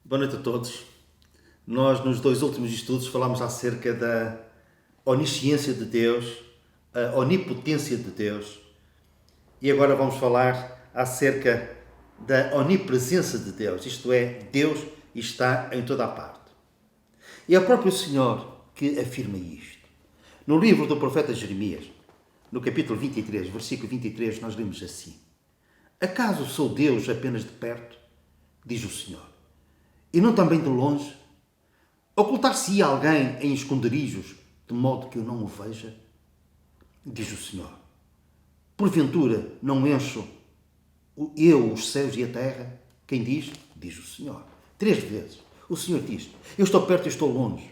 Boa noite a todos. Nós, nos dois últimos estudos, falámos acerca da onisciência de Deus, a onipotência de Deus, e agora vamos falar acerca da onipresença de Deus, isto é, Deus está em toda a parte. E é o próprio Senhor que afirma isto. No livro do profeta Jeremias, no capítulo 23, versículo 23, nós lemos assim: Acaso sou Deus apenas de perto? Diz o Senhor. E não também de longe? Ocultar-se-ia alguém em esconderijos, de modo que eu não o veja? Diz o Senhor. Porventura não encho eu os céus e a terra? Quem diz? Diz o Senhor. 3 vezes. O Senhor diz: eu estou perto e estou longe.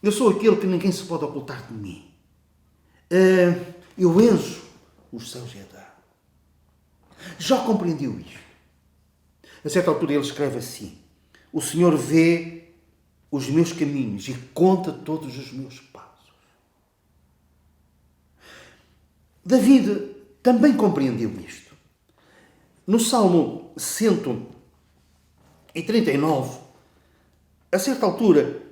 Eu sou aquele que ninguém se pode ocultar de mim. Eu encho os céus e a terra. Já compreendeu isto? A certa altura ele escreve assim: o Senhor vê os meus caminhos e conta todos os meus passos. David também compreendeu isto. No Salmo 139, a certa altura,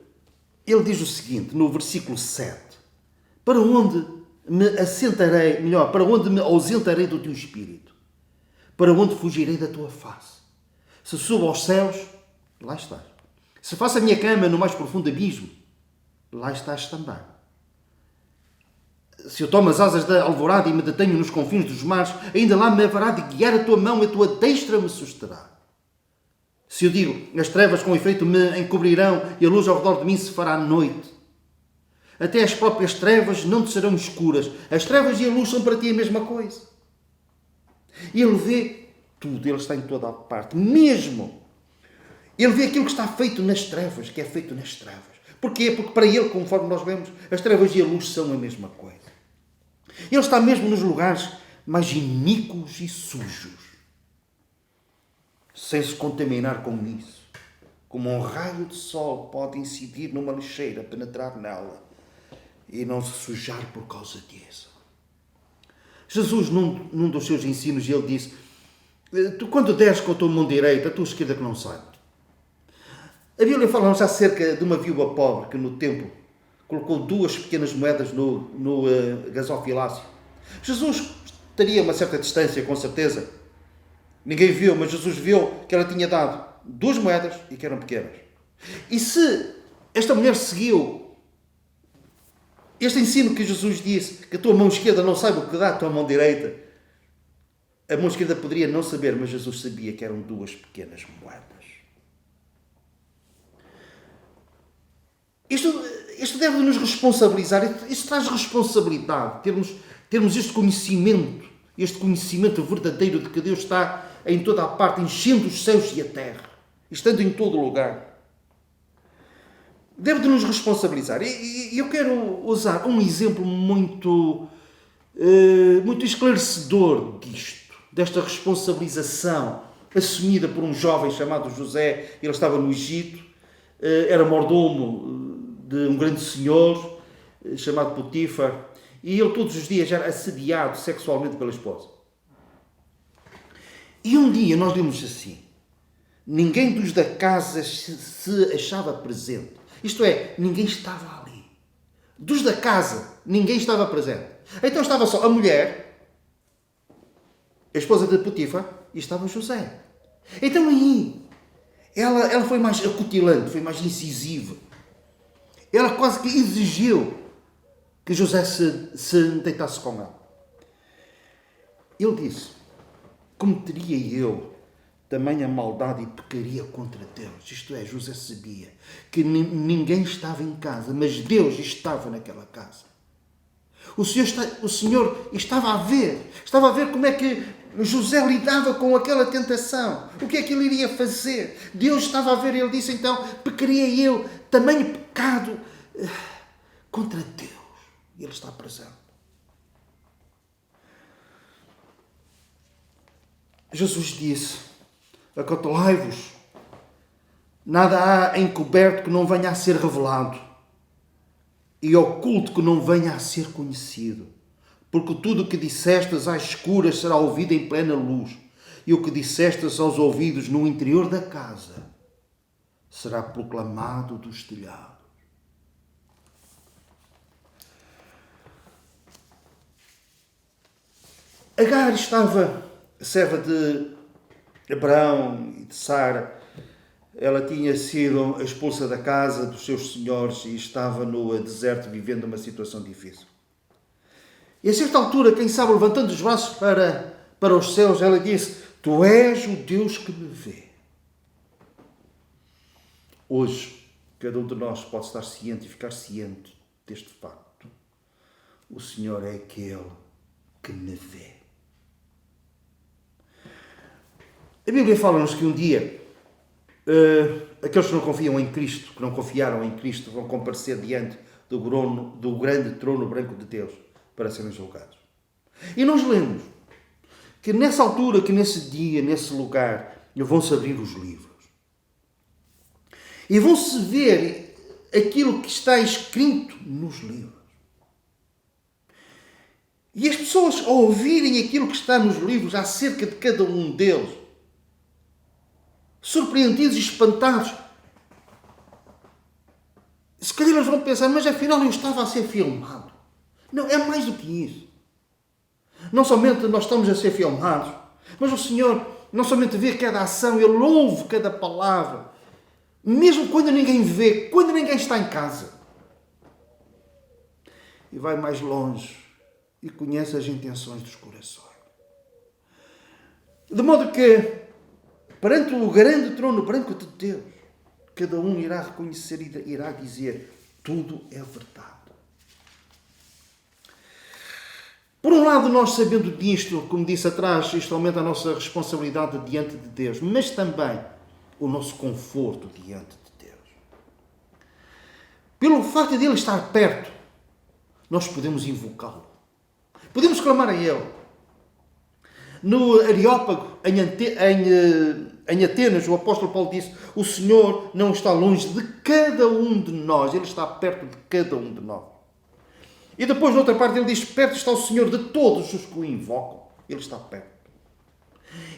ele diz o seguinte, no versículo 7: para onde me assentarei, para onde me ausentarei do teu espírito? Para onde fugirei da tua face? Se subo aos céus, lá estás. Se faço a minha cama no mais profundo abismo, lá estás também. Se eu tomo as asas da alvorada e me detenho nos confins dos mares, ainda lá me haverá de guiar a tua mão, a tua destra me susterá. Se eu digo, as trevas com efeito me encobrirão e a luz ao redor de mim se fará noite, até as próprias trevas não te serão escuras. As trevas e a luz são para ti a mesma coisa. E ele vê tudo, ele está em toda a parte. Mesmo ele vê aquilo que está feito nas trevas, que é feito nas trevas. Porquê? Porque para ele, conforme nós vemos, as trevas e a luz são a mesma coisa. Ele está mesmo nos lugares mais iníquos e sujos, sem se contaminar com isso. Como um raio de sol pode incidir numa lixeira, penetrar nela e não se sujar por causa disso. Jesus, num dos seus ensinos, ele disse: tu quando deres com a tua mão direita, a tua esquerda que não saiba. A Bíblia fala-nos acerca de uma viúva pobre que no templo colocou 2 pequenas moedas no gasofilácio. Jesus estaria a uma certa distância, com certeza. Ninguém viu, mas Jesus viu que ela tinha dado 2 moedas e que eram pequenas. E se esta mulher seguiu este ensino que Jesus disse, que a tua mão esquerda não saiba o que dá a tua mão direita, a mão esquerda poderia não saber, mas Jesus sabia que eram 2 pequenas moedas. Isto deve nos responsabilizar, isto traz responsabilidade, termos este conhecimento verdadeiro de que Deus está em toda a parte, enchendo os céus e a terra, estando em todo o lugar. Deve de nos responsabilizar. E eu quero usar um exemplo muito esclarecedor disto, desta responsabilização assumida por um jovem chamado José. Ele estava no Egito, era mordomo de um grande senhor chamado Potifar, e ele todos os dias era assediado sexualmente pela esposa. E um dia nós lemos assim: ninguém dos da casa se achava presente. Isto é, ninguém estava ali. Dos da casa, ninguém estava presente. Então estava só a mulher, a esposa de Potifar, e estava José. Então aí, ela foi mais acutilante, foi mais incisiva. Ela quase que exigiu que José se deitasse com ela. Ele disse: cometeria eu tamanha maldade e pecaria contra Deus? Isto é, José sabia que ninguém estava em casa, mas Deus estava naquela casa. O Senhor estava a ver como é que José lidava com aquela tentação. O que é que ele iria fazer? Deus estava a ver e ele disse: então, pecaria eu tamanho pecado contra Deus? E ele está presente. Jesus disse: acautelai-vos, nada há encoberto que não venha a ser revelado, e oculto que não venha a ser conhecido. Porque tudo o que dissestes às escuras será ouvido em plena luz, e o que dissestes aos ouvidos no interior da casa será proclamado dos telhados. Agar estava serva de Abraão e de Sara. Ela tinha sido expulsa da casa dos seus senhores e estava no deserto vivendo uma situação difícil. E a certa altura, quem sabe, levantando os braços para os céus, ela disse: Tu és o Deus que me vê. Hoje, cada um de nós pode estar ciente e ficar ciente deste facto. O Senhor é aquele que me vê. A Bíblia fala-nos que um dia aqueles que não confiam em Cristo, que não confiaram em Cristo, vão comparecer diante do grande trono branco de Deus para serem julgados. E nós lemos que nessa altura, que nesse dia, nesse lugar, vão-se abrir os livros. E vão-se ver aquilo que está escrito nos livros. E as pessoas, ao ouvirem aquilo que está nos livros acerca de cada um deles, surpreendidos e espantados, se calhar eles vão pensar: mas afinal eu estava a ser filmado. Não, é mais do que isso. Não somente nós estamos a ser filmados, mas o Senhor não somente vê cada ação, Ele ouve cada palavra, mesmo quando ninguém vê, quando ninguém está em casa. E vai mais longe e conhece as intenções dos corações. De modo que, perante o grande trono branco de Deus, cada um irá reconhecer e irá dizer: tudo é verdade. Por um lado, nós sabendo disto, como disse atrás, isto aumenta a nossa responsabilidade diante de Deus, mas também o nosso conforto diante de Deus. Pelo facto de Ele estar perto, nós podemos invocá-lo. Podemos clamar a Ele. No Areópago, em Atenas, o apóstolo Paulo disse: o Senhor não está longe de cada um de nós, Ele está perto de cada um de nós. E depois, noutra parte, ele diz: perto está o Senhor de todos os que o invocam. Ele está perto.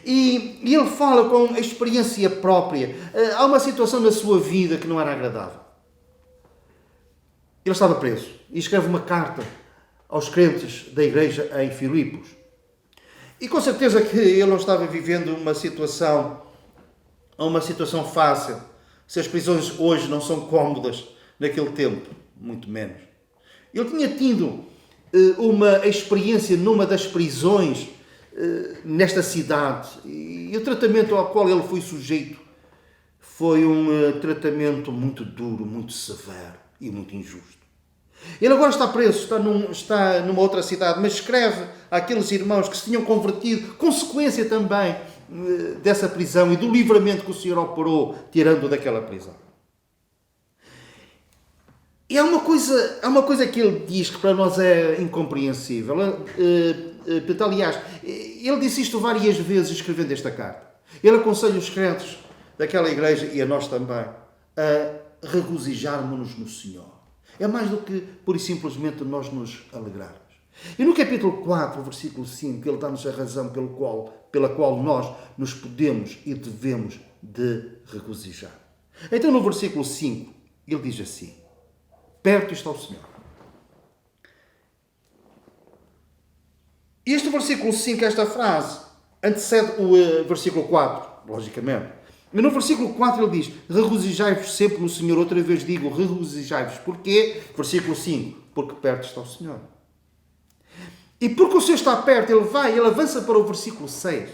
E ele fala com experiência própria. Há uma situação na sua vida que não era agradável. Ele estava preso e escreve uma carta aos crentes da igreja em Filipos. E com certeza que ele não estava vivendo uma situação fácil. Se as prisões hoje não são cómodas, naquele tempo, muito menos. Ele tinha tido uma experiência numa das prisões nesta cidade, e o tratamento ao qual ele foi sujeito foi um tratamento muito duro, muito severo e muito injusto. Ele agora está preso, está numa outra cidade, mas escreve àqueles irmãos que se tinham convertido, consequência também dessa prisão e do livramento que o Senhor operou, tirando daquela prisão. E há uma coisa que ele diz que para nós é incompreensível. Aliás, ele disse isto várias vezes escrevendo esta carta. Ele aconselha os crentes daquela igreja, e a nós também, a regozijarmos-nos no Senhor. É mais do que, pura e simplesmente, nós nos alegrarmos. E no capítulo 4, versículo 5, ele dá-nos a razão pela qual nós nos podemos e devemos de regozijar. Então, no versículo 5, ele diz assim: perto está o Senhor. E este versículo 5, esta frase, antecede o versículo 4, logicamente. E no versículo 4 ele diz: regozijai-vos sempre no Senhor. Outra vez digo, regozijai-vos. Porquê? Versículo 5, porque perto está o Senhor. E porque o Senhor está perto, ele avança para o versículo 6.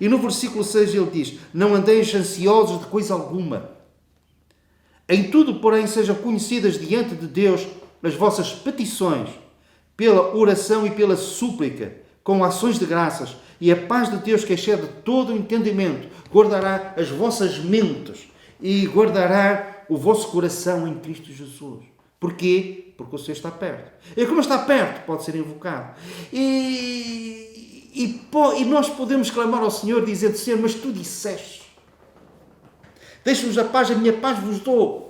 E no versículo 6 ele diz: não andeis ansiosos de coisa alguma. Em tudo, porém, sejam conhecidas diante de Deus as vossas petições, pela oração e pela súplica, com ações de graças, e a paz de Deus, que excede todo o entendimento, guardará as vossas mentes e guardará o vosso coração em Cristo Jesus. Porquê? Porque o Senhor está perto. E como está perto, pode ser invocado. E nós podemos clamar ao Senhor dizendo: Senhor, mas tu disseste, deixe-vos a paz, a minha paz vos dou.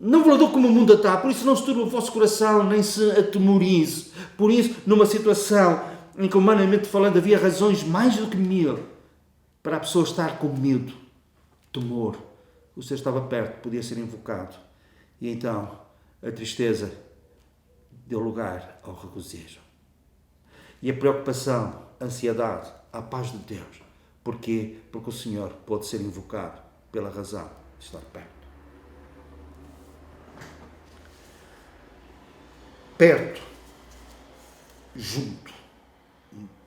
Não vos dou como o mundo está, por isso não se turbe o vosso coração, nem se atemorize. Por isso, numa situação em que, humanamente falando, havia razões mais do que 1000 para a pessoa estar com medo, temor. O Senhor estava perto, podia ser invocado. E então a tristeza deu lugar ao regozijo. E a preocupação, a ansiedade, a paz de Deus. Porquê? Porque o Senhor pode ser invocado pela razão de estar perto. Perto, junto,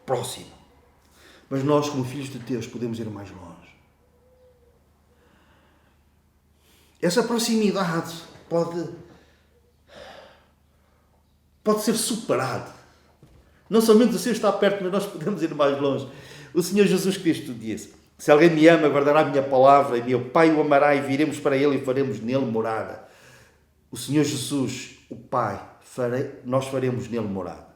próximo. Mas nós, como filhos de Deus, podemos ir mais longe. Essa proximidade pode ser superada. Não somente o Senhor está perto, mas nós podemos ir mais longe. O Senhor Jesus Cristo disse: se alguém me ama, guardará a minha palavra, e meu Pai o amará, e viremos para ele e faremos nele morada. O Senhor Jesus, o Pai, nós faremos nele morada.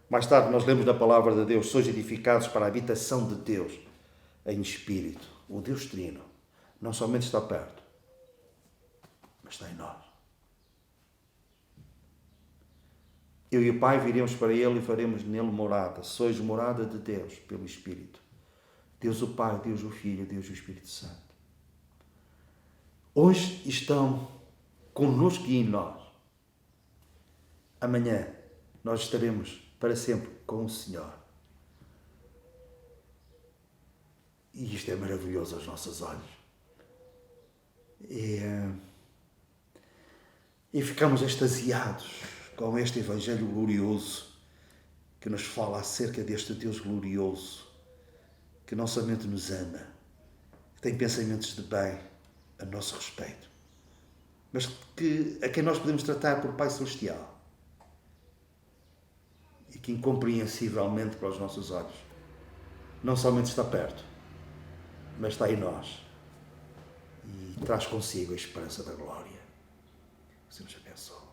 Mais tarde nós lemos na palavra de Deus: sois edificados para a habitação de Deus em espírito. O Deus Trino não somente está perto, mas está em nós. Eu e o Pai viremos para ele e faremos nele morada. Sois morada de Deus pelo Espírito. Deus o Pai, Deus o Filho, Deus o Espírito Santo. Hoje estão connosco e em nós. Amanhã nós estaremos para sempre com o Senhor. E isto é maravilhoso aos nossos olhos. E ficamos extasiados com este Evangelho glorioso que nos fala acerca deste Deus glorioso que não somente nos ama, que tem pensamentos de bem a nosso respeito, mas a quem nós podemos tratar por Pai Celestial e que incompreensivelmente para os nossos olhos não somente está perto, mas está em nós e traz consigo a esperança da glória. O Senhor nos abençoe.